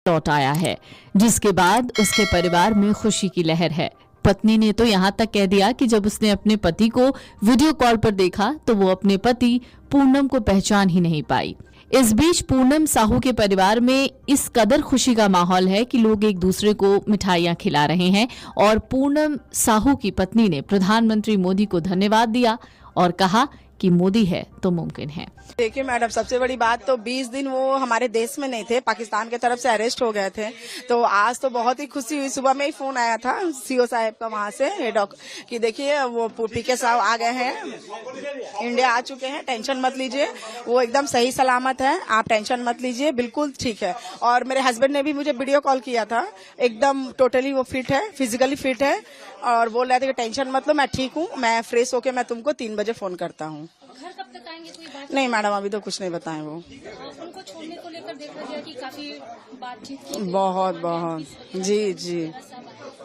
लौट आया है, जिसके बाद उसके परिवार में खुशी की लहर है। पत्नी ने तो यहाँ तक कह दिया कि जब उसने अपने पति को वीडियो कॉल पर देखा तो वो अपने पति पूनम को पहचान ही नहीं पाई। इस बीच पूनम साहू के परिवार में इस कदर खुशी का माहौल है कि लोग एक दूसरे को मिठाइयां खिला रहे हैं और पूनम साहू की पत्नी ने प्रधानमंत्री मोदी को धन्यवाद दिया और कहा कि मोदी है तो मुमकिन है। देखिए मैडम, सबसे बड़ी बात तो 20 दिन वो हमारे देश में नहीं थे, पाकिस्तान की तरफ से अरेस्ट हो गए थे। तो आज तो बहुत ही खुशी हुई। सुबह में ही फोन आया था सीओ साहब का वहां से कि देखिए वो पीके साहब आ गए हैं, इंडिया आ चुके हैं, टेंशन मत लीजिए, वो एकदम सही सलामत है, आप टेंशन मत लीजिए, बिल्कुल ठीक है। और मेरे हस्बैंड ने भी मुझे वीडियो कॉल किया था, एकदम टोटली वो फिट है, फिजिकली फिट है और बोल रहे थे कि टेंशन मत लो, मैं ठीक हूँ, मैं फ्रेश होके मैं तुमको 3 बजे फोन करता हूँ। घर कब तक आएंगे, कोई बात? नहीं मैडम, अभी तो कुछ नहीं बताएं। वो उनको छोड़ने को लेकर देखा गया कि काफी बातचीत की, बहुत जी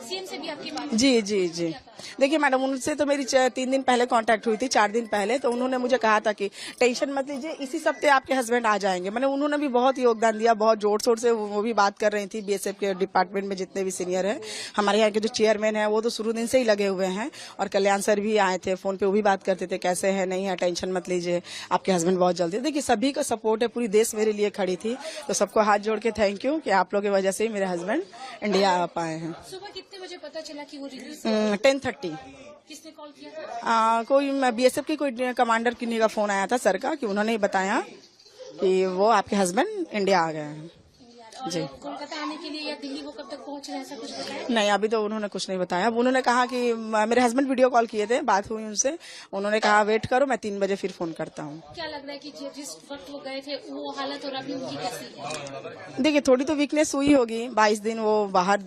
सीएम से भी आपकी बात? जी। देखिए मैडम, उनसे तो मेरी 3 दिन पहले कांटेक्ट हुई थी, 4 दिन पहले। तो उन्होंने मुझे कहा था कि टेंशन मत लीजिए, इसी हफ्ते आपके हस्बैंड आ जाएंगे। मैंने उन्होंने भी बहुत योगदान दिया, बहुत जोर शोर से वो भी बात कर रही थी। बीएसएफ के डिपार्टमेंट में जितने भी सीनियर है, हमारे यहाँ के जो चेयरमैन है वो तो शुरू दिन से ही लगे हुए हैं। और कल्याण सर भी आए थे, फोन पे वो भी बात करते थे, कैसे है, नहीं है, टेंशन मत लीजिए, आपके हस्बैंड बहुत जल्दी। देखिए सभी का सपोर्ट है, पूरी देश मेरे लिए खड़ी थी। तो सबको हाथ जोड़ के थैंक यू कि आप लोगों की वजह से ही मेरे हस्बैंड इंडिया आ पाए हैं। सुबह कितने बजे पता चला कि वो 10:30। किसने कॉल किया था? कोई बीएसएफ की कोई कमांडर किन्हीं का फोन आया था सर का, कि उन्होंने बताया कि वो आपके हस्बैंड इंडिया आ गए हैं। जी। कोलकाता आने के लिए या दिल्ली वो कब तक पहुंच रहे हैं, ऐसा कुछ बताया? नहीं, अभी तो उन्होंने कुछ नहीं बताया। अब उन्होंने कहा कि मेरे हस्बैंड वीडियो कॉल किए थे, बात हुई उनसे, उन्होंने कहा वेट करो, मैं 3 बजे फिर फोन करता हूँ। क्या लग रहा है कि जिस वक्त वो गए थे वो हालत और अभी उनकी कैसी है? देखिए थोड़ी तो वीकनेस हुई होगी, 22 दिन वो बाहर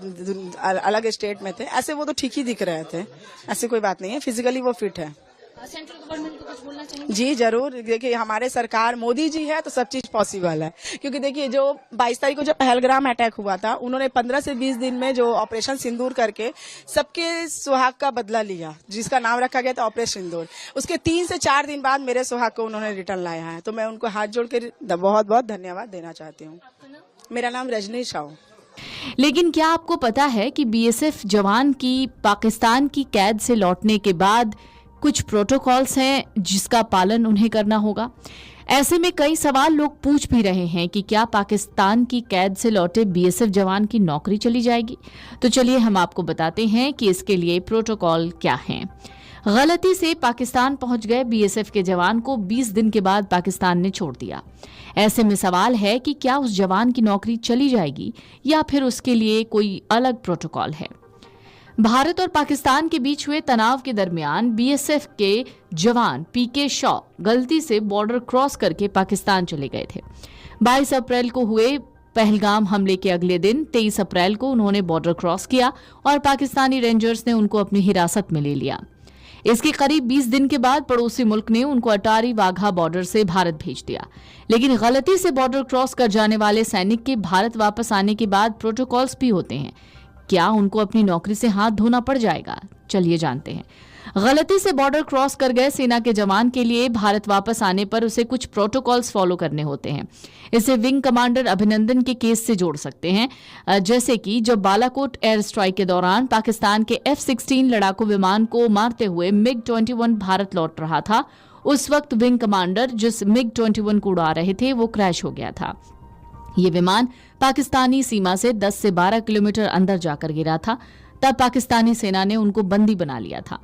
अलग स्टेट में थे, ऐसे वो तो ठीक ही दिख रहे थे, ऐसी कोई बात नहीं है, फिजिकली वो फिट है। सेंट्रल गवर्नमेंट को कुछ बोलना चाहेंगे? जी जरूर। देखिए हमारे सरकार मोदी जी है तो सब चीज पॉसिबल है। क्योंकि देखिए जो 22 तारीख को जो पहलगाम अटैक हुआ था, उन्होंने 15 से 20 दिन में जो ऑपरेशन सिंदूर करके सबके सुहाग का बदला लिया, जिसका नाम रखा गया था ऑपरेशन सिंदूर। उसके 3 से 4 दिन बाद मेरे सुहाग को उन्होंने रिटर्न लाया है। तो मैं उनको हाथ जोड़ के बहुत बहुत धन्यवाद देना चाहती हूँ। मेरा नाम रजनी साहू। लेकिन क्या आपको पता है कि बीएसएफ जवान की पाकिस्तान की कैद से लौटने के बाद कुछ प्रोटोकॉल्स हैं जिसका पालन उन्हें करना होगा। ऐसे में कई सवाल लोग पूछ भी रहे हैं कि क्या पाकिस्तान की कैद से लौटे बीएसएफ जवान की नौकरी चली जाएगी। तो चलिए हम आपको बताते हैं कि इसके लिए प्रोटोकॉल क्या हैं। गलती से पाकिस्तान पहुंच गए बीएसएफ के जवान को 20 दिन के बाद पाकिस्तान ने छोड़ दिया। ऐसे में सवाल है कि क्या उस जवान की नौकरी चली जाएगी या फिर उसके लिए कोई अलग प्रोटोकॉल है। भारत और पाकिस्तान के बीच हुए तनाव के दरमियान बीएसएफ के जवान पीके शॉ गलती से बॉर्डर क्रॉस करके पाकिस्तान चले गए थे। 22 अप्रैल को हुए पहलगाम हमले के अगले दिन 23 अप्रैल को उन्होंने बॉर्डर क्रॉस किया और पाकिस्तानी रेंजर्स ने उनको अपनी हिरासत में ले लिया। इसके करीब 20 दिन के बाद पड़ोसी मुल्क ने उनको अटारी वाघा बॉर्डर से भारत भेज दिया। लेकिन गलती से बॉर्डर क्रॉस कर जाने वाले सैनिक के भारत वापस आने के बाद प्रोटोकॉल्स भी होते हैं। क्या उनको अपनी नौकरी से हाथ धोना पड़ जाएगा? चलिए जानते हैं। गलती से बॉर्डर क्रॉस कर गए सेना के जवान के लिए भारत वापस आने पर उसे कुछ प्रोटोकॉल्स फॉलो करने होते हैं। इसे विंग कमांडर अभिनंदन के केस से जोड़ सकते हैं, जैसे कि जब बालाकोट एयर स्ट्राइक के दौरान पाकिस्तान के F-16 लड़ाकू विमान को मारते हुए MiG-21 भारत लौट रहा था, उस वक्त विंग कमांडर जिस MiG-21 को उड़ा रहे थे वो क्रैश हो गया था। ये विमान पाकिस्तानी सीमा से 10 से 12 किलोमीटर अंदर जाकर गिरा था। तब पाकिस्तानी सेना ने उनको बंदी बना लिया था।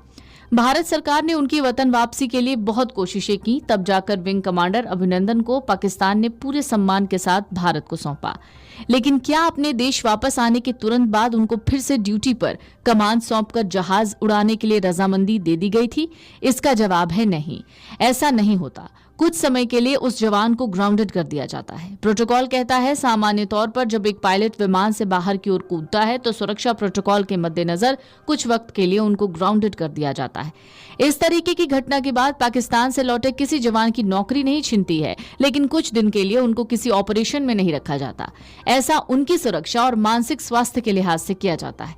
भारत सरकार ने उनकी वतन वापसी के लिए बहुत कोशिशें की, तब जाकर विंग कमांडर अभिनंदन को पाकिस्तान ने पूरे सम्मान के साथ भारत को सौंपा। लेकिन क्या अपने देश वापस आने के तुरंत बाद उनको फिर से ड्यूटी पर कमान सौंपकर जहाज उड़ाने के लिए रजामंदी दे दी गई थी? इसका जवाब है नहीं, ऐसा नहीं होता। कुछ समय के लिए उस जवान को ग्राउंडेड कर दिया जाता है। प्रोटोकॉल कहता है सामान्य तौर पर जब एक पायलट विमान से बाहर की ओर कूदता है तो सुरक्षा प्रोटोकॉल के मद्देनजर कुछ वक्त के लिए उनको ग्राउंडेड कर दिया जाता है। इस तरीके की घटना के बाद पाकिस्तान से लौटे किसी जवान की नौकरी नहीं छिनती है, लेकिन कुछ दिन के लिए उनको किसी ऑपरेशन में नहीं रखा जाता। ऐसा उनकी सुरक्षा और मानसिक स्वास्थ्य के लिहाज से किया जाता है।